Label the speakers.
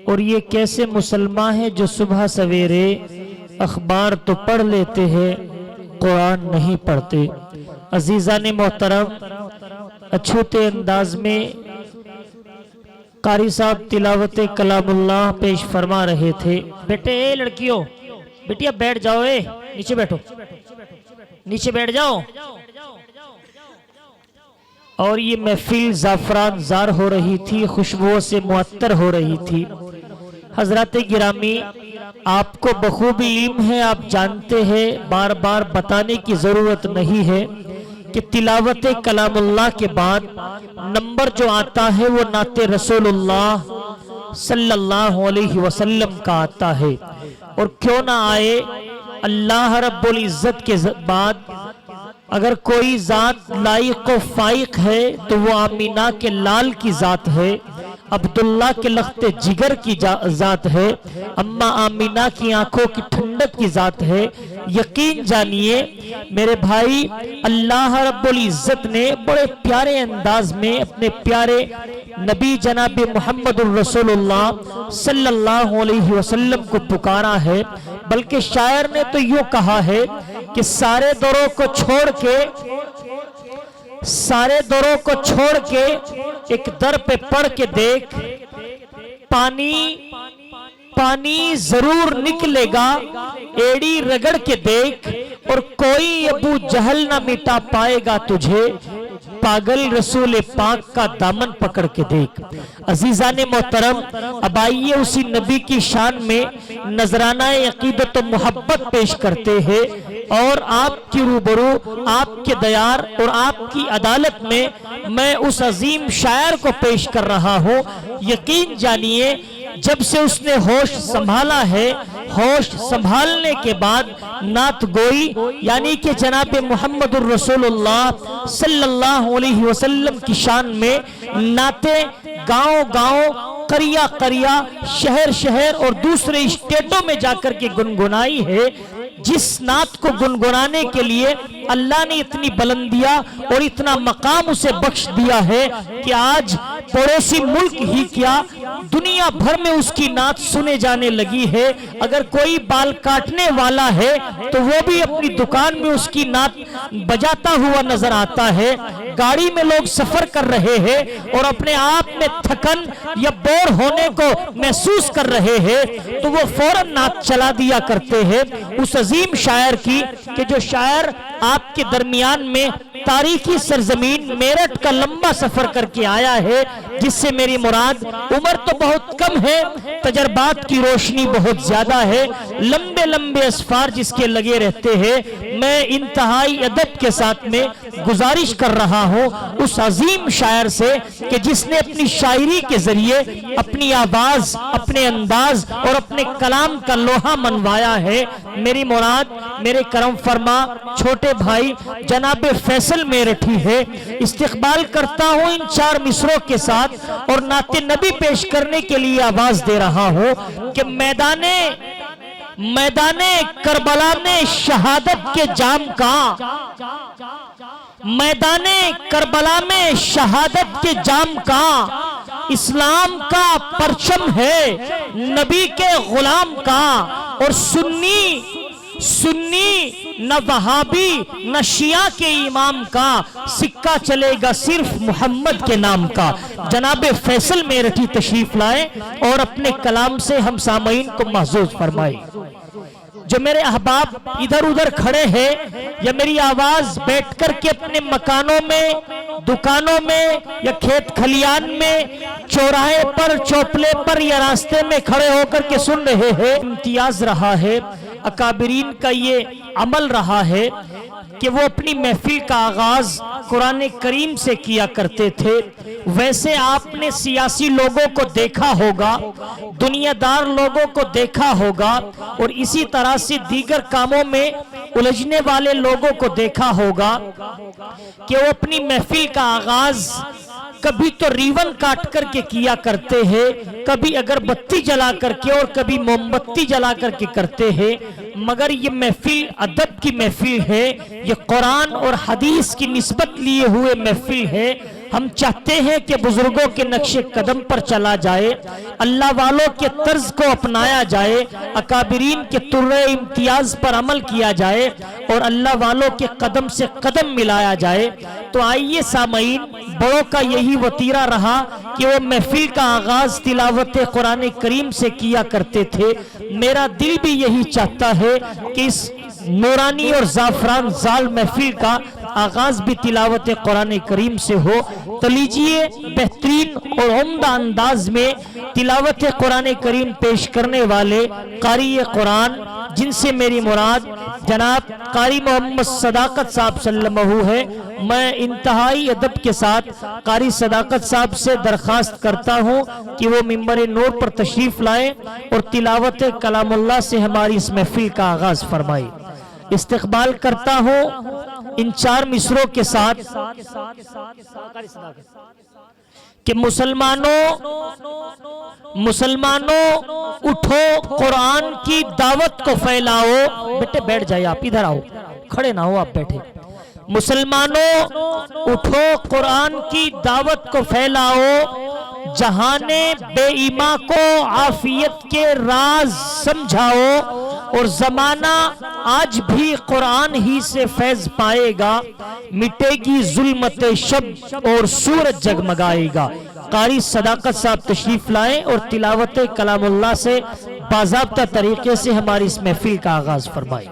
Speaker 1: اور یہ کیسے مسلمان ہیں جو صبح سویرے اخبار تو پڑھ لیتے ہیں قرآن نہیں پڑھتے۔ عزیزان محترم، اچھوتے انداز میں قاری صاحب تلاوت کلام اللہ پیش فرما رہے تھے۔ بیٹے اے لڑکیوں، بیٹیا بیٹھ جاؤ، نیچے بیٹھو، نیچے بیٹھ جاؤ۔ اور یہ محفل زعفران زار ہو رہی تھی، خوشبوؤں سے معطر ہو رہی تھی۔ حضرات گرامی، آپ کو بخوبی علم ہے، آپ جانتے ہیں، بار بار بتانے کی ضرورت نہیں ہے کہ تلاوت کلام اللہ کے بعد نمبر جو آتا ہے وہ نعت رسول اللہ صلی اللہ علیہ وسلم کا آتا ہے۔ اور کیوں نہ آئے، اللہ رب العزت کے بعد اگر کوئی ذات لائق و فائق ہے تو وہ آمینہ کے لال کی ذات ہے، عبداللہ کے لخت جگر کی ذات ہے، اماں آمینہ کی آنکھوں کی ٹھنڈک کی ذات ہے۔ یقین جانیے میرے بھائی، اللہ رب العزت نے بڑے پیارے انداز میں اپنے پیارے نبی جناب محمد الرسول اللہ صلی اللہ علیہ وسلم کو پکارا ہے۔ بلکہ شاعر نے تو یوں کہا ہے کہ سارے دوروں کو چھوڑ کے ایک در پہ پڑھ کے دیکھ، پانی ضرور نکلے گا، ایڑی رگڑ کے دیکھ، اور کوئی ابو جہل نہ مٹا پائے گا تجھے، پاگل رسول پاک کا دامن پکڑ کے دیکھ۔ عزیزان محترم، اب آئیے اسی نبی کی شان میں نذرانہ عقیدت و محبت پیش کرتے ہیں، اور آپ کی روبرو، آپ کے دیار اور آپ کی عدالت میں اس عظیم شاعر کو پیش کر رہا ہوں۔ یقین جانیے جب سے اس نے ہوش سنبھالا ہے، ہوش سنبھالنے کے بعد نعت گوئی یعنی کہ جناب محمد الرسول اللہ صلی اللہ علیہ وسلم کی شان میں نعتیں گاؤں گاؤں، قریہ قریہ، شہر شہر اور دوسرے اسٹیٹوں میں جا کر کے گنگنائی ہے۔ جس نعت کو گنگنانے کے لیے اللہ نے اتنی بلندیاں اور اتنا مقام اسے بخش دیا ہے کہ آج پڑوسی ملک ہی کیا، دنیا بھر میں اس کی نعت سنے جانے لگی ہے۔ اگر کوئی بال کاٹنے والا ہے تو وہ بھی اپنی دکان میں اس کی نعت بجاتا ہوا نظر آتا ہے۔ گاڑی میں لوگ سفر کر رہے ہیں اور اپنے آپ میں تھکن یا بور ہونے کو محسوس کر رہے ہیں تو وہ فوراً نعت چلا دیا کرتے ہیں اس عظیم شاعر کی، کہ جو شاعر آپ کے درمیان میں تاریخی سرزمین میرٹھ کا لمبا سفر کر کے آیا ہے، جس سے میری مراد عمر تو بہت کم ہے، تجربات کی روشنی بہت زیادہ ہے، لمبے لمبے اسفار جس کے لگے رہتے ہیں۔ میں انتہائی ادب کے ساتھ میں گزارش کر رہا ہوں اس عظیم شاعر سے کہ جس نے اپنی شاعری کے ذریعے اپنی آواز، اپنے انداز اور اپنے کلام کا لوہا منوایا ہے۔ میری مراد میرے کرم فرما چھوٹے بھائی جناب فیصل میرٹھی ہے۔ استقبال کرتا ہوں ان 4 مصروں کے ساتھ اور نعت نبی پیش کرنے کے لیے آواز دے رہا ہوں کہ میدان کربلا میں شہادت کے جام کا، میدان کربلا میں شہادت کے جام کا، اسلام کا پرچم ہے نبی کے غلام کا، اور سنی نہ وہابی نہ شیعہ کے امام کا، سکہ چلے گا صرف محمد کے نام کا۔ جناب فیصل میرٹھی تشریف لائے اور اپنے کلام سے ہم سامعین کو محظوظ فرمائے۔ جو میرے احباب ادھر ادھر کھڑے ہیں یا میری آواز بیٹھ کر کے اپنے مکانوں میں، دکانوں میں یا کھیت کھلیان میں، چوراہے پر، چوپلے پر یا راستے میں کھڑے ہو کر کے سن رہے ہیں، امتیاز رہا ہے، اکابرین کا یہ عمل رہا ہے کہ وہ اپنی محفل کا آغاز قرآن کریم سے کیا کرتے تھے۔ ویسے آپ نے سیاسی لوگوں کو دیکھا ہوگا، دنیا دار لوگوں کو دیکھا ہوگا، اور اسی طرح سے دیگر کاموں میں الجھنے والے لوگوں کو دیکھا ہوگا کہ وہ اپنی محفل کا آغاز کبھی تو ریون کاٹ کر کے کیا کرتے ہیں، کبھی اگربتی جلا کر کے اور کبھی موم بتی جلا کر کے کرتے ہیں، مگر یہ محفل ادب کی محفل ہے، یہ قرآن اور حدیث کی نسبت لیے ہوئے محفل ہے۔ ہم چاہتے ہیں کہ بزرگوں کے نقش قدم پر چلا جائے، اللہ والوں کے طرز کو اپنایا جائے، اکابرین کے طرح امتیاز پر عمل کیا جائے اور اللہ والوں کے قدم سے قدم ملایا جائے۔ تو آئیے سامعین، بڑوں کا یہی وطیرہ رہا کہ وہ محفل کا آغاز تلاوت قرآن کریم سے کیا کرتے تھے۔ میرا دل بھی یہی چاہتا ہے کہ اس نورانی اور زعفران زال محفل کا آغاز بھی تلاوت قرآن کریم سے ہو۔ تو لیجئے بہترین اور عمدہ انداز میں تلاوت قرآن کریم پیش کرنے والے قاری قرآن، جن سے میری مراد جناب قاری محمد صداقت صاحب صلی اللہ علیہ ہے، میں انتہائی ادب کے ساتھ قاری صداقت صاحب سے درخواست کرتا ہوں کہ وہ منبر نور پر تشریف لائیں اور تلاوت کلام اللہ سے ہماری اس محفل کا آغاز فرمائیں۔ استقبال کرتا ہوں ان چار مصروں کے ساتھ کہ مسلمانوں اٹھو قرآن کی دعوت کو پھیلاؤ۔ بیٹے بیٹھ جائے، آپ ادھر آؤ، کھڑے نہ ہو، آپ بیٹھے۔ مسلمانوں اٹھو قرآن کی دعوت کو پھیلاؤ، جہان بے ایماں کو عافیت کے راز سمجھاؤ، اور زمانہ آج بھی قرآن ہی سے فیض پائے گا، مٹے گی ظلمت شب اور سورج جگمگائے گا۔ قاری صداقت صاحب تشریف لائیں اور تلاوت کلام اللہ سے باضابطہ طریقے سے ہماری اس محفل کا آغاز فرمائیں۔